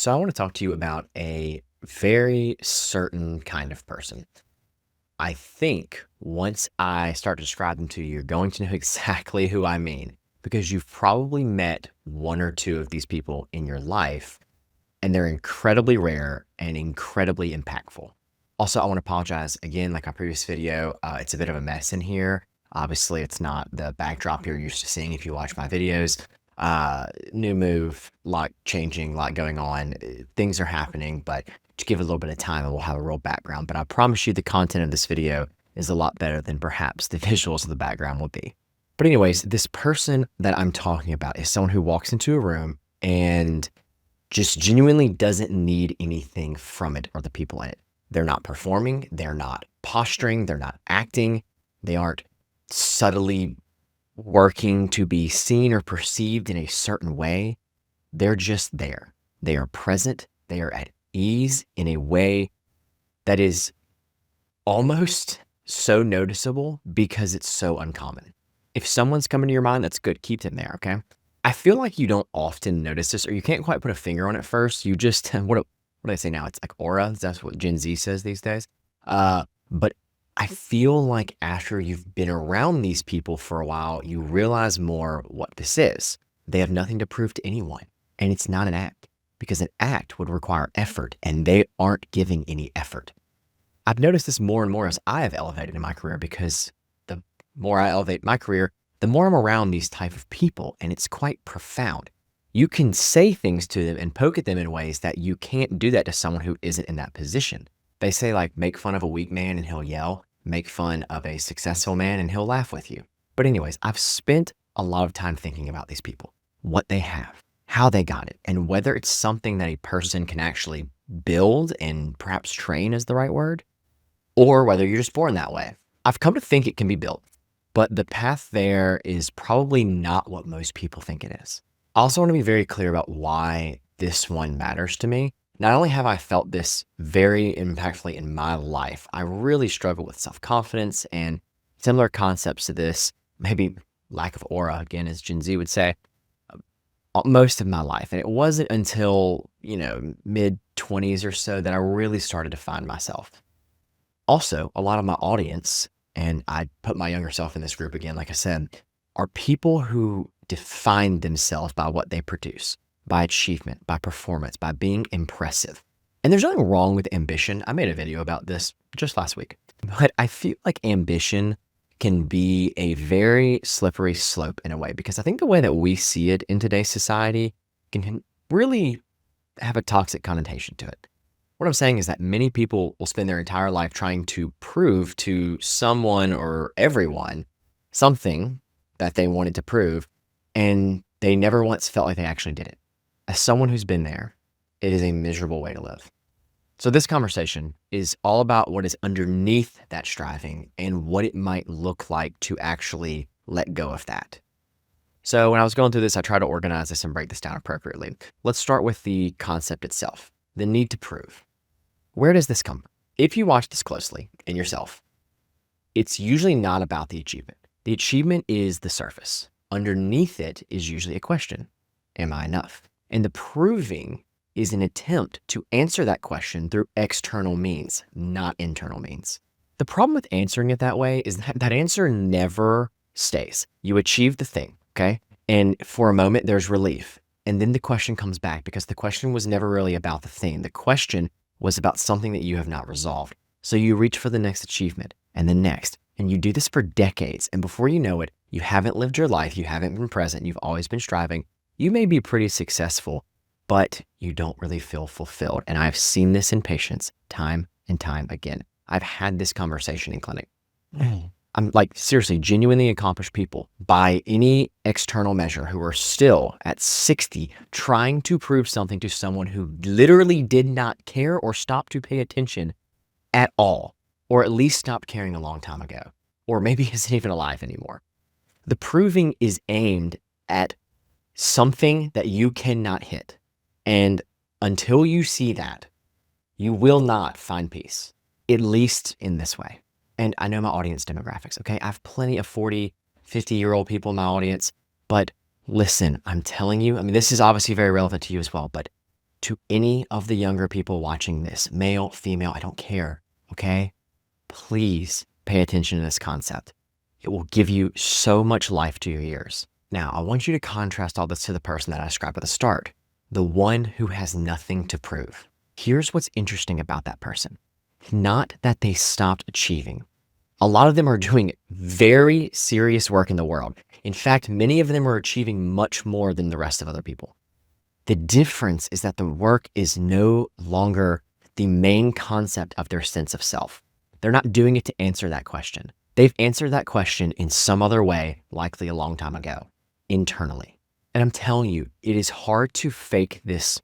So I want to talk to you about a very certain kind of person. I think once I start to describe them to you, you're going to know exactly who I mean because you've probably met one or two of these people in your life, and they're incredibly rare and incredibly impactful. Also, I want to apologize again, like my previous video, it's a bit of a mess in here. Obviously, it's not the backdrop you're used to seeing if you watch my videos. New move, lot changing, lot going on. Things are happening, but to give it a little bit of time and we'll have a real background. But I promise you the content of this video is a lot better than perhaps the visuals of the background will be. But anyways, this person that I'm talking about is someone who walks into a room and just genuinely doesn't need anything from it or the people in it. They're not performing, they're not posturing, they're not acting, they aren't subtly working to be seen or perceived in a certain way. They're just there. They are present, they are at ease in a way that is almost so noticeable because it's so uncommon. If someone's coming to your mind, that's good. Keep them there, okay? I feel like you don't often notice this, or you can't quite put a finger on it first. You just, what do I say now? It's like aura. That's what Gen Z says these days. But I feel like after you've been around these people for a while, you realize more what this is. They have nothing to prove to anyone, and it's not an act because an act would require effort, and they aren't giving any effort. I've noticed this more and more as I have elevated in my career because the more I elevate my career, the more I'm around these type of people, and it's quite profound. You can say things to them and poke at them in ways that you can't do that to someone who isn't in that position. They say like, make fun of a weak man and he'll yell, make fun of a successful man and he'll laugh with you. But anyways, I've spent a lot of time thinking about these people, what they have, how they got it, and whether it's something that a person can actually build and perhaps train is the right word, or whether you're just born that way. I've come to think it can be built, but the path there is probably not what most people think it is. I also want to be very clear about why this one matters to me. Not only have I felt this very impactfully in my life, I really struggle with self-confidence and similar concepts to this, maybe lack of aura, again, as Gen Z would say, most of my life. And it wasn't until, mid-20s or so that I really started to find myself. Also, a lot of my audience, and I put my younger self in this group again, like I said, are people who define themselves by what they produce, by achievement, by performance, by being impressive. And there's nothing wrong with ambition. I made a video about this just last week, but I feel like ambition can be a very slippery slope in a way, because I think the way that we see it in today's society can really have a toxic connotation to it. What I'm saying is that many people will spend their entire life trying to prove to someone or everyone something that they wanted to prove, and they never once felt like they actually did it. As someone who's been there, it is a miserable way to live. So this conversation is all about what is underneath that striving and what it might look like to actually let go of that. So when I was going through this, I tried to organize this and break this down appropriately. Let's start with the concept itself, the need to prove. Where does this come from? If you watch this closely in yourself, it's usually not about the achievement. The achievement is the surface. Underneath it is usually a question. Am I enough? And the proving is an attempt to answer that question through external means, not internal means. The problem with answering it that way is that answer never stays. You achieve the thing, okay? And for a moment, there's relief. And then the question comes back because the question was never really about the thing. The question was about something that you have not resolved. So you reach for the next achievement and the next, and you do this for decades. And before you know it, you haven't lived your life. You haven't been present. You've always been striving. You may be pretty successful, but you don't really feel fulfilled. And I've seen this in patients time and time again. I've had this conversation in clinic. I'm like, seriously, genuinely accomplished people by any external measure who are still at 60 trying to prove something to someone who literally did not care or stopped to pay attention at all, or at least stopped caring a long time ago, or maybe isn't even alive anymore. The proving is aimed at something that you cannot hit. And until you see that, you will not find peace, at least in this way. And I know my audience demographics, okay? I have plenty of 40, 50-year-old people in my audience, but listen, I'm telling you, I mean, this is obviously very relevant to you as well, but to any of the younger people watching this, male, female, I don't care, okay? Please pay attention to this concept. It will give you so much life to your years. Now, I want you to contrast all this to the person that I described at the start, the one who has nothing to prove. Here's what's interesting about that person. Not that they stopped achieving. A lot of them are doing very serious work in the world. In fact, many of them are achieving much more than the rest of other people. The difference is that the work is no longer the main concept of their sense of self. They're not doing it to answer that question. They've answered that question in some other way, likely a long time ago, internally. And I'm telling you, it is hard to fake this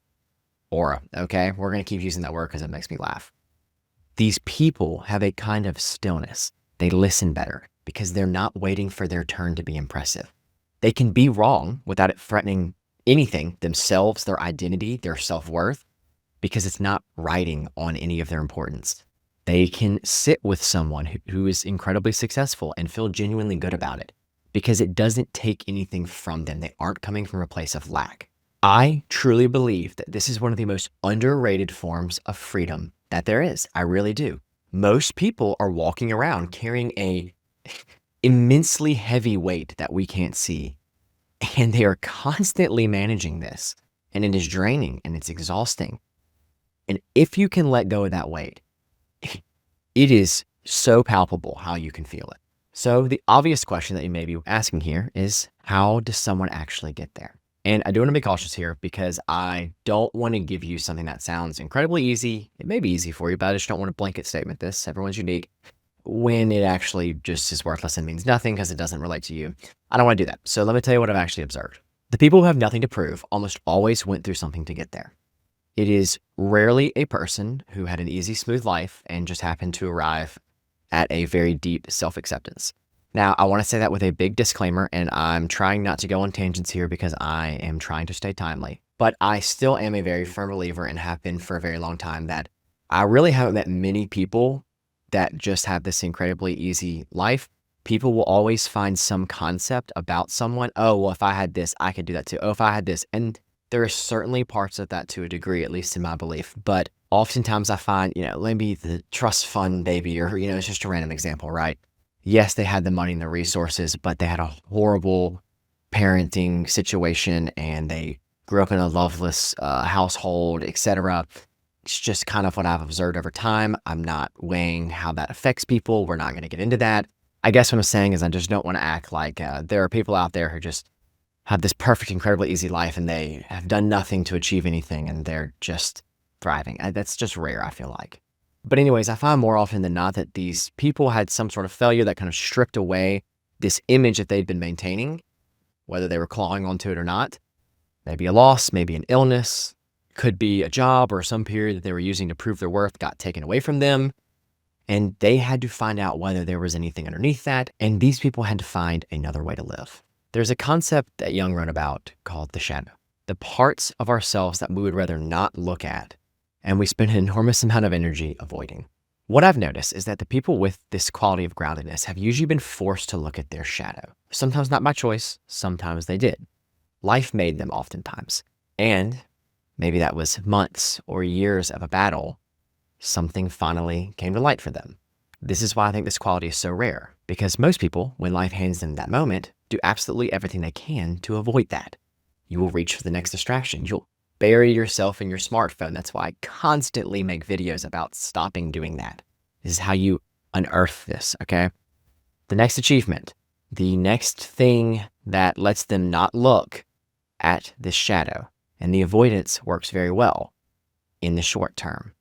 aura, okay? We're going to keep using that word because it makes me laugh. These people have a kind of stillness. They listen better because they're not waiting for their turn to be impressive. They can be wrong without it threatening anything, themselves, their identity, their self-worth, because it's not riding on any of their importance. They can sit with someone who is incredibly successful and feel genuinely good about it because it doesn't take anything from them. They aren't coming from a place of lack. I truly believe that this is one of the most underrated forms of freedom that there is. I really do. Most people are walking around carrying a immensely heavy weight that we can't see, and they are constantly managing this, and it is draining and it's exhausting. And if you can let go of that weight, it is so palpable how you can feel it. So the obvious question that you may be asking here is, how does someone actually get there? And I do want to be cautious here because I don't want to give you something that sounds incredibly easy. It may be easy for you, but I just don't want to blanket statement this. Everyone's unique when it actually just is worthless and means nothing because it doesn't relate to you. I don't want to do that. So let me tell you what I've actually observed. The people who have nothing to prove almost always went through something to get there. It is rarely a person who had an easy, smooth life and just happened to arrive at a very deep self-acceptance. Now, I want to say that with a big disclaimer, and I'm trying not to go on tangents here because I am trying to stay timely, but I still am a very firm believer and have been for a very long time that I really haven't met many people that just have this incredibly easy life. People will always find some concept about someone. Oh, well, if I had this, I could do that too. Oh, if I had this. And there are certainly parts of that to a degree, at least in my belief. But oftentimes I find, maybe the trust fund baby or, it's just a random example, right? Yes, they had the money and the resources, but they had a horrible parenting situation and they grew up in a loveless household, etc. It's just kind of what I've observed over time. I'm not weighing how that affects people. We're not going to get into that. I guess what I'm saying is I just don't want to act like there are people out there who just have this perfect, incredibly easy life and they have done nothing to achieve anything and they're just thriving. That's just rare, I feel like. But anyways, I find more often than not that these people had some sort of failure that kind of stripped away this image that they'd been maintaining, whether they were clawing onto it or not. Maybe a loss, maybe an illness, could be a job or some period that they were using to prove their worth got taken away from them. And they had to find out whether there was anything underneath that. And these people had to find another way to live. There's a concept that Jung wrote about called the shadow, the parts of ourselves that we would rather not look at, and we spend an enormous amount of energy avoiding. What I've noticed is that the people with this quality of groundedness have usually been forced to look at their shadow. Sometimes not by choice, sometimes they did. Life made them oftentimes. And maybe that was months or years of a battle. Something finally came to light for them. This is why I think this quality is so rare, because most people, when life hands them that moment, do absolutely everything they can to avoid that. You will reach for the next distraction. You'll bury yourself in your smartphone. That's why I constantly make videos about stopping doing that. This is how you unearth this, okay? The next achievement, the next thing that lets them not look at this shadow, and the avoidance works very well in the short term.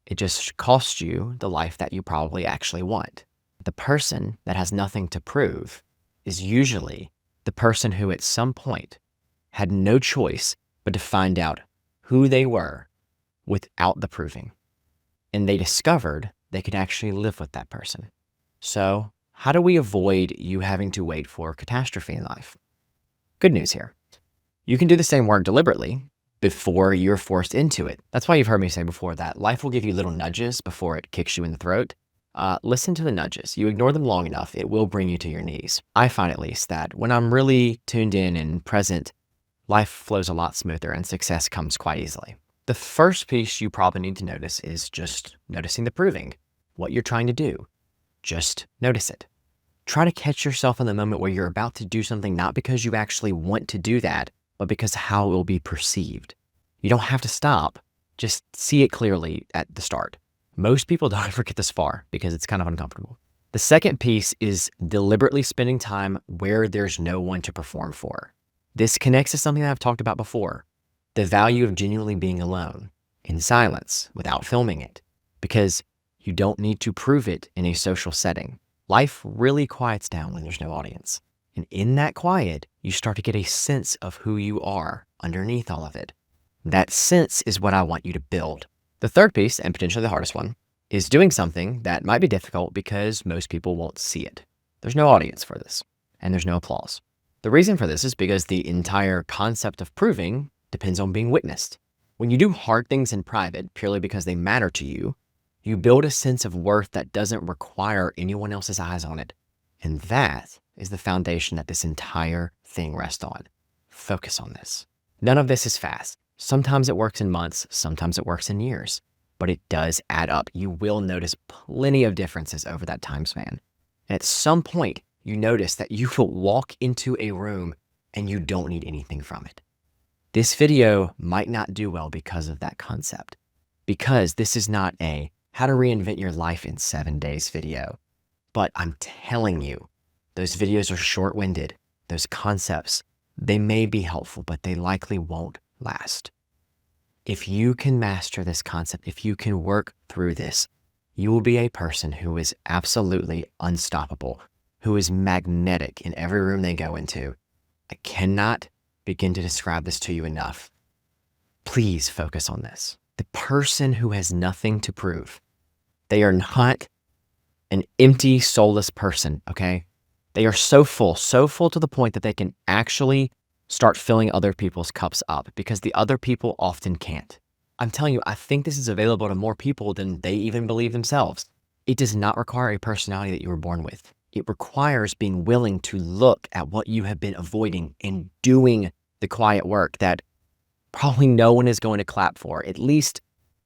It just costs you the life that you probably actually want. The person that has nothing to prove is usually the person who at some point had no choice but to find out who they were without the proving. And they discovered they could actually live with that person. So how do we avoid you having to wait for catastrophe in life? Good news here. You can do the same work deliberately before you're forced into it. That's why you've heard me say before that life will give you little nudges before it kicks you in the throat. Listen to the nudges. You ignore them long enough, it will bring you to your knees. I find at least that when I'm really tuned in and present, life flows a lot smoother and success comes quite easily. The first piece you probably need to notice is just noticing the proving, what you're trying to do. Just notice it. Try to catch yourself in the moment where you're about to do something, not because you actually want to do that, but because how it will be perceived. You don't have to stop. Just see it clearly at the start. Most people don't ever get this far because it's kind of uncomfortable. The second piece is deliberately spending time where there's no one to perform for. This connects to something that I've talked about before, the value of genuinely being alone, in silence, without filming it, because you don't need to prove it in a social setting. Life really quiets down when there's no audience. And in that quiet, you start to get a sense of who you are underneath all of it. That sense is what I want you to build. The third piece, and potentially the hardest one, is doing something that might be difficult because most people won't see it. There's no audience for this, and there's no applause. The reason for this is because the entire concept of proving depends on being witnessed. When you do hard things in private purely because they matter to you, you build a sense of worth that doesn't require anyone else's eyes on it. And that is the foundation that this entire thing rests on. Focus on this. None of this is fast. Sometimes it works in months, sometimes it works in years, but it does add up. You will notice plenty of differences over that time span. And at some point, you notice that you will walk into a room and you don't need anything from it. This video might not do well because of that concept, because this is not a how to reinvent your life in 7 days video. But I'm telling you, those videos are short-winded. Those concepts, they may be helpful, but they likely won't last. If you can master this concept, if you can work through this, you will be a person who is absolutely unstoppable, who is magnetic in every room they go into. I cannot begin to describe this to you enough. Please focus on this. The person who has nothing to prove, they are not an empty, soulless person, okay? They are so full to the point that they can actually start filling other people's cups up because the other people often can't. I'm telling you, I think this is available to more people than they even believe themselves. It does not require a personality that you were born with. It requires being willing to look at what you have been avoiding and doing the quiet work that probably no one is going to clap for, at least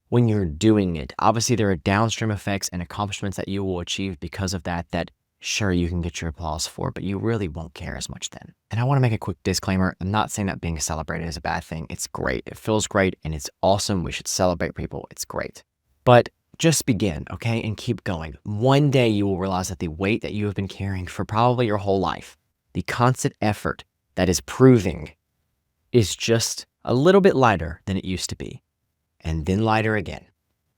when you're doing it. Obviously, there are downstream effects and accomplishments that you will achieve because of that, sure, you can get your applause for, but you really won't care as much then. And I want to make a quick disclaimer. I'm not saying that being celebrated is a bad thing. It's great. It feels great and it's awesome. We should celebrate people. It's great. But just begin, okay? And keep going. One day you will realize that the weight that you have been carrying for probably your whole life, the constant effort that is proving, is just a little bit lighter than it used to be, and then lighter again.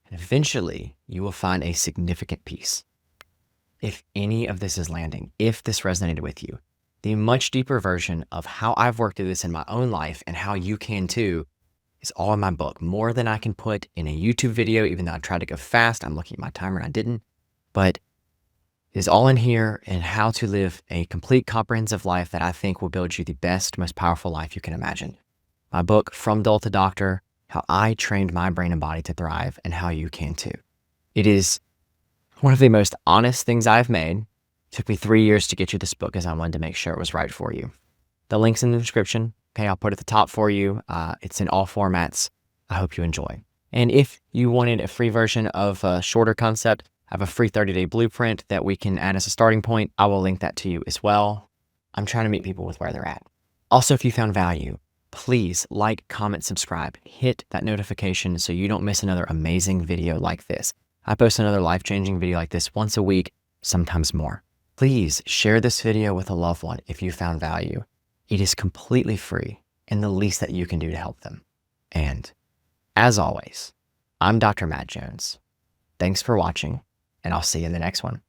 And eventually you will find a significant peace. If any of this is landing, if this resonated with you, the much deeper version of how I've worked through this in my own life and how you can too is all in my book. More than I can put in a YouTube video, even though I tried to go fast. I'm looking at my timer and I didn't, but it is all in here and how to live a complete comprehensive life that I think will build you the best, most powerful life you can imagine. My book, From Dull to Doctor, how I trained my brain and body to thrive and how you can too. It is one of the most honest things I've made. It took me 3 years to get you this book as I wanted to make sure it was right for you. The link's in the description. Okay, I'll put it at the top for you. It's in all formats. I hope you enjoy. And if you wanted a free version of a shorter concept, I have a free 30-day blueprint that we can add as a starting point. I will link that to you as well. I'm trying to meet people with where they're at. Also, if you found value, please like, comment, subscribe, hit that notification so you don't miss another amazing video like this. I post another life-changing video like this once a week, sometimes more. Please share this video with a loved one if you found value. It is completely free and the least that you can do to help them. And as always, I'm Dr. Matt Jones. Thanks for watching, and I'll see you in the next one.